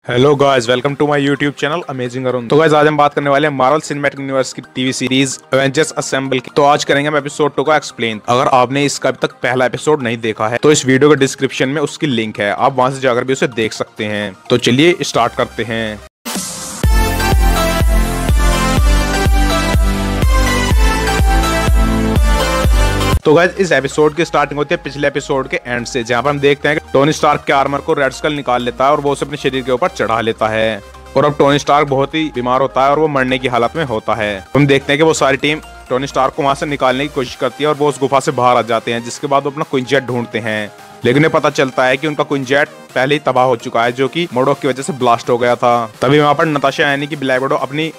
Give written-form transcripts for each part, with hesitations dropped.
Hello guys, welcome to my YouTube channel amazing Arun. तो guys, आज हम बात करने वाले हैं मार्वल सिनेमैटिक यूनिवर्स की टीवी सीरीज एवेंजर्स असेंबल की। तो आज करेंगे हम एपिसोड 2 का एक्सप्लेन। अगर आपने इसका अभी तक पहला एपिसोड नहीं देखा है तो इस वीडियो के डिस्क्रिप्शन में उसकी लिंक है, आप वहां से जाकर भी उसे देख सकते हैं। तो चलिए स्टार्ट करते हैं। तो गाइस, इस एपिसोड की स्टार्टिंग होती है पिछले एपिसोड के एंड से, जहां पर हम देखते हैं कि टोनी स्टार्क के आर्मर को रेड स्कल निकाल लेता है और वो उसे अपने शरीर के ऊपर चढ़ा लेता है। और अब टोनी स्टार्क बहुत ही बीमार होता है और वो मरने की हालत में होता है। हम देखते हैं कि वो सारी टीम टोनी स्टार्क को वहां से निकालने की कोशिश करती है और वो उस गुफा से बाहर आ जाते हैं, जिसके बाद वो अपना क्वीन जेट ढूंढते हैं। लेकिन उन्हें पता चलता है कि उनका क्वीन जेट पहले ही तबाह हो चुका है, जो कि मोडोक की वजह से ब्लास्ट हो गया था। तभी वहां पर नताशा यानी कि ब्लैक विडो अपनी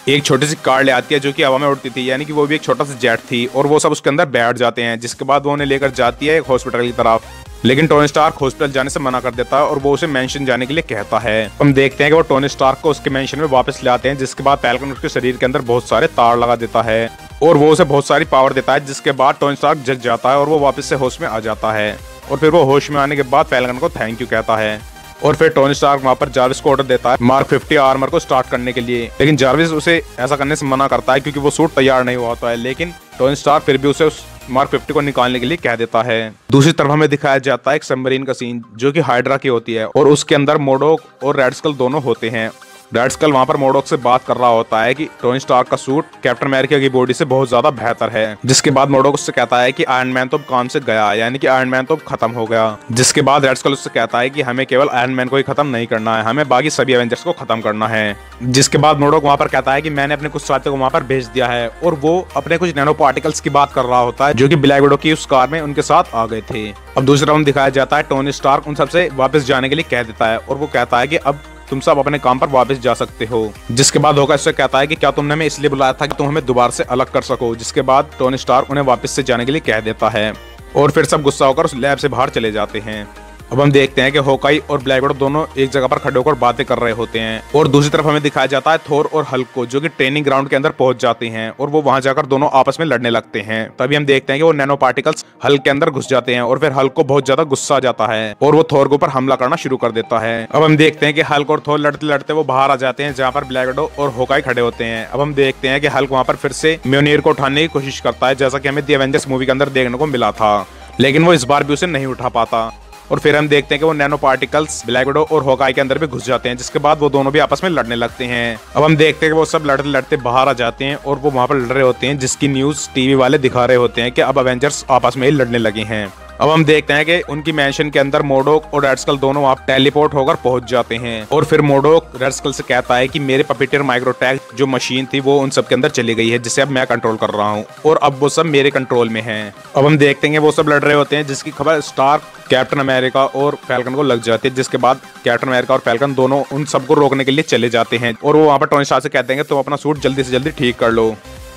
एक छोटी सी कार ले आती है जो कि हवा में उड़ती थी, यानी कि वो भी एक छोटा सा जेट थी, और वो सब उसके अंदर बैठ जाते हैं। जिसके बाद वो उन्हें लेकर जाती है एक हॉस्पिटल की तरफ। लेकिन टोनी स्टार्क हॉस्पिटल जाने से मना कर देता है और वो उसे मेंशन जाने के लिए कहता है। हम देखते हैं कि वो टोनी स्टार्क को उसके मेंशन में वापस ले आते हैं, जिसके बाद फैल्कन उसके शरीर के अंदर बहुत सारे तार लगा देता है और वो उसे बहुत सारी पावर देता है। जिसके बाद टोनी स्टार्क जग जाता है और वो वापस से होश में आ जाता है। और फिर वो होश में आने के बाद फैल्कन को थैंक यू कहता है। और फिर टोनी स्टार्क वहां पर जार्विस को ऑर्डर देता है मार्क 50 आर्मर को स्टार्ट करने के लिए। लेकिन जार्विस उसे ऐसा करने से मना करता है क्योंकि वो सूट तैयार नहीं हुआ होता है। लेकिन टोनी स्टार्क फिर भी उसे उस मार्क 50 को निकालने के लिए कह देता है। दूसरी तरफ हमें दिखाया जाता है एक सबमरीन का सीन, जो कि हाइड्रा की होती है और उसके अंदर मोडोक और रेड स्कल दोनों होते हैं। रेड स्कल वहां पर मोडोक से बात कर रहा होता है कि टोनी स्टार्क का सूट कैप्टन अमेरिका की बॉडी से बहुत ज्यादा बेहतर है। जिसके बाद मोडोक उससे कहता है कि आयरन मैन तो काम से गया, यानी कि आयरन मैन तो खत्म हो गया। जिसके बाद रेड स्कल उससे कहता है कि हमें केवल आयरन मैन को ही खत्म नहीं करना है, हमें बाकी सभी एवेंजर्स को खत्म करना है। जिसके बाद मोडोक वहां पर कहता है कि मैंने अपने कुछ साथियों को वहां पर भेज दिया है, और वो अपने कुछ नैनो पार्टिकल्स की बात कर रहा होता है जो कि ब्लैक विडो की उस कार में उनके साथ आ गए थे। अब दूसरी तरफ दिखाया जाता है टोनी स्टार्क उन सबसे वापस जाने के लिए कह देता है और वो कहता है कि अब तुम सब अपने काम पर वापस जा सकते हो। जिसके बाद होकर इससे कहता है कि क्या तुमने हमें इसलिए बुलाया था कि तुम हमें दोबारा से अलग कर सको। जिसके बाद टोनी स्टार्क उन्हें वापस से जाने के लिए कह देता है और फिर सब गुस्सा होकर उस लैब से बाहर चले जाते हैं। अब हम देखते हैं कि होकाई और ब्लैक विडो दोनों एक जगह पर खड़े होकर बातें कर रहे होते हैं। और दूसरी तरफ हमें दिखाया जाता है थोर और हल्क को, जो कि ट्रेनिंग ग्राउंड के अंदर पहुंच जाते हैं और वो वहां जाकर दोनों आपस में लड़ने लगते हैं। तभी हम देखते हैं कि वो नैनो पार्टिकल्स हल्क के अंदर घुस जाते हैं और फिर हल्क को बहुत ज्यादा गुस्सा आ जाता है और वो थोर के ऊपर हमला करना शुरू कर देता है। अब हम देखते हैं कि हल्क और थोर लड़ते लड़ते वो बाहर आ जाते हैं, जहाँ पर ब्लैक विडो और होकाई खड़े होते हैं। अब हम देखते हैं कि हल्क वहां पर फिर से म्योनियर को उठाने की कोशिश करता है, जैसा कि हमें दी एवेंजर्स मूवी के अंदर देखने को मिला था। लेकिन वो इस बार भी उसे नहीं उठा पाता। और फिर हम देखते हैं कि वो नैनो पार्टिकल्स ब्लैक विडो और होकाई के अंदर भी घुस जाते हैं, जिसके बाद वो दोनों भी आपस में लड़ने लगते हैं। अब हम देखते हैं कि वो सब लड़ते लड़ते बाहर आ जाते हैं और वो वहां पर लड़ रहे होते हैं, जिसकी न्यूज टीवी वाले दिखा रहे होते हैं कि अब एवेंजर्स आपस में ही लड़ने लगे हैं। अब हम देखते हैं कि उनकी मैंशन के अंदर मोडोक और रेड स्कल दोनों वहां टेलीपोर्ट होकर पहुंच जाते हैं। और फिर मोडोक रेड स्कल से कहता है कि मेरे पपीटर माइक्रोटैक जो मशीन थी वो उन सब के अंदर चली गई है, जिसे अब मैं कंट्रोल कर रहा हूं और अब वो सब मेरे कंट्रोल में हैं। अब हम देखते हैं वो सब लड़ रहे होते हैं, जिसकी खबर स्टार्क, कैप्टन अमेरिका और फैल्कन को लग जाती है। जिसके बाद कैप्टन अमेरिका और फैल्कन दोनों उन सबको रोकने के लिए चले जाते हैं और वो वहां पर टोनी स्टार्क से कहते हैं कि तुम अपना सूट जल्दी से जल्दी ठीक कर लो।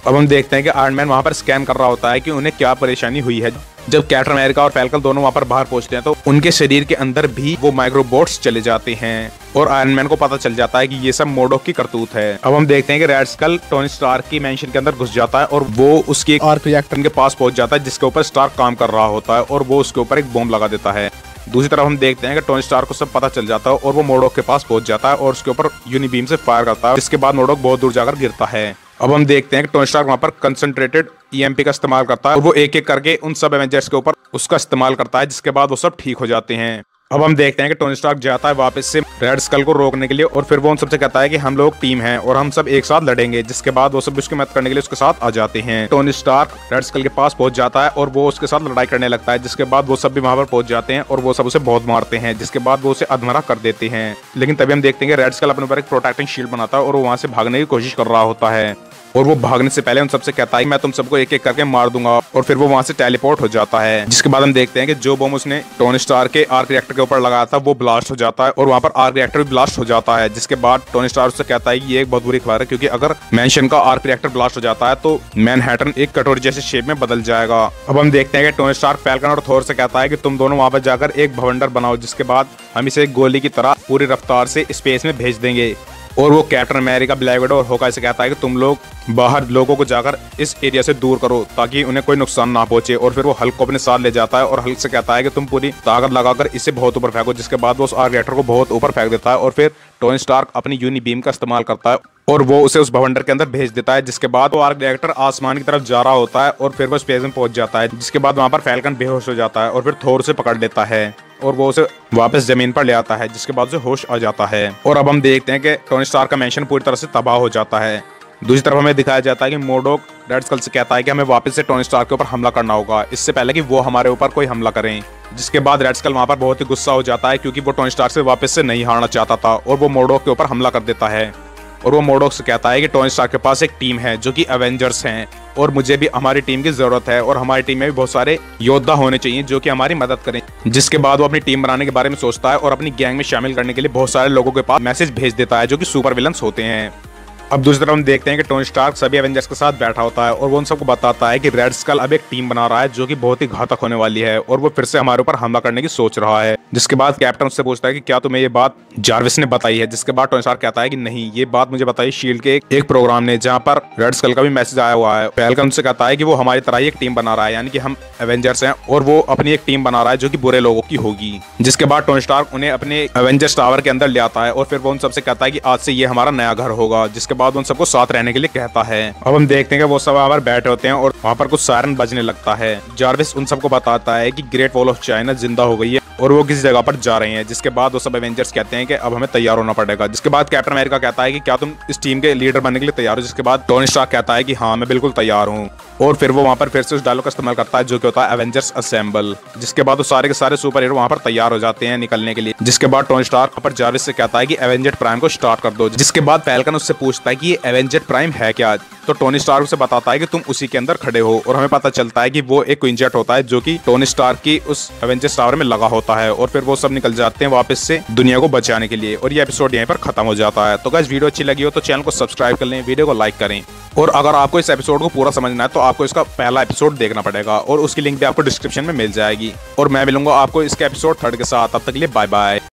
अब हम देखते हैं कि आयरन मैन वहां पर स्कैन कर रहा होता है कि उन्हें क्या परेशानी हुई है। जब कैप्टन अमेरिका और फैल्कन दोनों वहां पर बाहर पहुंचते हैं तो उनके शरीर के अंदर भी वो माइक्रोबोट्स चले जाते हैं और आयरन मैन को पता चल जाता है कि ये सब मोडोक की करतूत है। अब हम देखते हैं कि रेड स्कल टोनी स्टार्क की मैंशन के अंदर घुस जाता है और वो उसकी आर्क रिएक्टर के पास पहुंच जाता है, जिसके ऊपर स्टार्क काम कर रहा होता है और वो उसके ऊपर एक बॉम्ब लगा देता है। दूसरी तरफ हम देखते हैं कि टोनी स्टार्क को सब पता चल जाता है और वो मोडोक के पास पहुंच जाता है और उसके ऊपर यूनिबीम से फायर करता है, जिसके बाद मोडोक बहुत दूर जाकर गिरता है। अब हम देखते हैं कि टोनी स्टार्क वहां पर कंसंट्रेटेड ईएमपी का इस्तेमाल करता है और वो एक एक करके उन सब एवेंजर्स के ऊपर उसका इस्तेमाल करता है, जिसके बाद वो सब ठीक हो जाते हैं। अब हम देखते हैं कि टोनी स्टार्क जाता है वापस से रेड स्कल को रोकने के लिए और फिर वो उन सबसे कहता है कि हम लोग टीम हैं और हम सब एक साथ लड़ेंगे। जिसके बाद वो सब उसकी मदद करने के लिए उसके साथ आ जाते हैं। टोनी स्टार्क रेड स्कल के पास पहुंच जाता है और वो उसके साथ लड़ाई करने लगता है। जिसके बाद वो सब भी वहां पर पहुंच जाते हैं और वो सब उसे बहुत मारते हैं, जिसके बाद वो उसे अधमरा कर देते हैं। लेकिन तभी हम देखते हैं कि रेड स्कल अपने ऊपर एक प्रोटेक्टिंग शील्ड बनाता है और वो वहां से भागने की कोशिश कर रहा होता है और वो भागने से पहले उन सबसे कहता है मैं तुम सबको एक एक करके मार दूंगा और फिर वो वहां से टेलीपोर्ट हो जाता है। जिसके बाद हम देखते हैं कि जो बम उसने टोनी स्टार्क के आर्क रिएक्टर के ऊपर लगाया था वो ब्लास्ट हो जाता है और वहां पर आर्क रिएक्टर भी ब्लास्ट हो जाता है। जिसके बाद टोनी स्टार्क से कहता है कि ये एक बहुत बुरी खबर है, क्योंकि अगर मैंशन का आर्क रिएक्टर ब्लास्ट हो जाता है तो मैनहट्टन एक कटोरी जैसे शेप में बदल जाएगा। अब हम देखते हैं कि टोनी स्टार्क फैल्कन और थोर से कहता है कि तुम दोनों वहां पर जाकर एक भवंडर बनाओ, जिसके बाद हम इसे एक गोली की तरह पूरी रफ्तार से स्पेस में भेज देंगे। और वो कैप्टन अमेरिका, ब्लैक विडो और हॉकाई से कहता है कि तुम लोग बाहर लोगों को जाकर इस एरिया से दूर करो ताकि उन्हें कोई नुकसान ना पहुंचे। और फिर वो हल्क को अपने साथ ले जाता है और हल्क से कहता है कि तुम पूरी ताकत लगाकर इसे बहुत ऊपर फेंको, जिसके बाद वो उस आर्क रिएक्टर को बहुत ऊपर फेंक देता है। और फिर टोनी स्टार्क अपनी यूनी बीम का इस्तेमाल करता है और वो उसे उस भवंडर के अंदर भेज देता है, जिसके बाद वो आर्क रिएक्टर आसमान की तरफ जा रहा होता है और फिर वो स्पेस में पहुंच जाता है, जिसके बाद वहां पर फैल्कन बेहोश हो जाता है और फिर थोर से पकड़ लेता है और वो उसे वापस जमीन पर ले आता है, जिसके बाद उसे होश आ जाता है। और अब हम देखते हैं कि टोनी स्टार्क का मैंशन पूरी तरह से तबाह हो जाता है। दूसरी तरफ हमें दिखाया जाता है कि मोडोक रेड स्कल से कहता है कि हमें वापस से टोनी स्टार्क के ऊपर हमला करना होगा, इससे पहले कि वो हमारे ऊपर कोई हमला करें। जिसके बाद रेड स्कल वहां पर बहुत ही गुस्सा हो जाता है क्योंकि वो टोनी स्टार्क से वापस से नहीं हारना चाहता था और वो मोडोक के ऊपर हमला कर देता है। और वो मोडोक से कहता है कि टोनी स्टार्क के पास एक टीम है जो कि एवेंजर्स हैं और मुझे भी हमारी टीम की जरूरत है और हमारी टीम में भी बहुत सारे योद्धा होने चाहिए जो कि हमारी मदद करें। जिसके बाद वो अपनी टीम बनाने के बारे में सोचता है और अपनी गैंग में शामिल करने के लिए बहुत सारे लोगों के पास मैसेज भेज देता है जो कि सुपर विलन्स होते हैं। अब दूसरी तरफ हम देखते हैं कि टोनी स्टार्क सभी एवेंजर्स के साथ बैठा होता है और वो उन सबको बताता है कि रेड स्कल अब एक टीम बना रहा है जो कि बहुत ही घातक होने वाली है और वो फिर से हमारे ऊपर हमला करने की सोच रहा है। जिसके बाद कैप्टन उससे पूछता है कि क्या तुम्हें ये बात जार्विस ने बताई है। जिसके बाद टोनी स्टार्क कहता है कि नहीं, ये बात मुझे बताई शील्ड के एक प्रोग्राम ने जहाँ पर रेड स्कल का भी मैसेज आया हुआ है। फैल्कन उससे कहता है कि वो हमारी तरह ही एक टीम बना रहा है, यानी कि हम एवेंजर्स हैं और वो अपनी एक टीम बना रहा है जो कि बुरे लोगों की होगी। जिसके बाद टोनी स्टार्क उन्हें अपने एवेंजर्स टावर के अंदर ले आता है और फिर वो उन सबसे कहता है कि आज से ये हमारा नया घर होगा। जिसके बाद उन सबको साथ रहने के लिए कहता है। अब हम देखते हैं कि वो सब वहां पर बैठे होते हैं और वहां पर कुछ सायरन बजने लगता है। जार्विस उन सबको बताता है कि ग्रेट वॉल ऑफ चाइना जिंदा हो गई है और वो किसी जगह पर जा रहे हैं। जिसके बाद वो सब एवेंजर्स कहते हैं कि अब हमें तैयार होना पड़ेगा। जिसके बाद कैप्टन अमेरिका कहता है कि क्या तुम इस टीम के लीडर बनने के लिए तैयार हो। जिसके बाद टोनी स्टार्क कहता है कि हाँ, मैं बिल्कुल तैयार हूँ। और फिर वो वहां पर फिर से उस डायलॉग का इस्तेमाल करता है जो कि होता है एवेंजर्स असेंबल। जिसके बाद वो सारे के सारे सुपर हीरो वहां पर तैयार हो जाते हैं निकलने के लिए। जिसके बाद टोनी स्टार्क पर जार्विस से कहता है कि एवेंजर प्राइम को स्टार्ट कर दो। जिसके बाद फैल्कन उससे पूछता है कि ये एवेंजर प्राइम है क्या। तो टोनी स्टार्क उसे बताता है कि तुम उसी के अंदर खड़े हो और हमें पता चलता है कि वो एक क्विंजेट होता है जो कि टोनी स्टार्क की उस एवेंजर्स टावर में लगा होता है। और फिर वो सब निकल जाते हैं वापस से दुनिया को बचाने के लिए और ये एपिसोड यहीं पर खत्म हो जाता है। तो गाइस, वीडियो अच्छी लगी हो तो चैनल को सब्सक्राइब कर लें, वीडियो को लाइक करें। और अगर आपको इस एपिसोड को पूरा समझना है तो आपको इसका पहला एपिसोड देखना पड़ेगा और उसकी लिंक भी आपको डिस्क्रिप्शन में मिल जाएगी। और मैं मिलूंगा आपको इसके एपिसोड 3 के साथ। तब तक के लिए बाय बाय।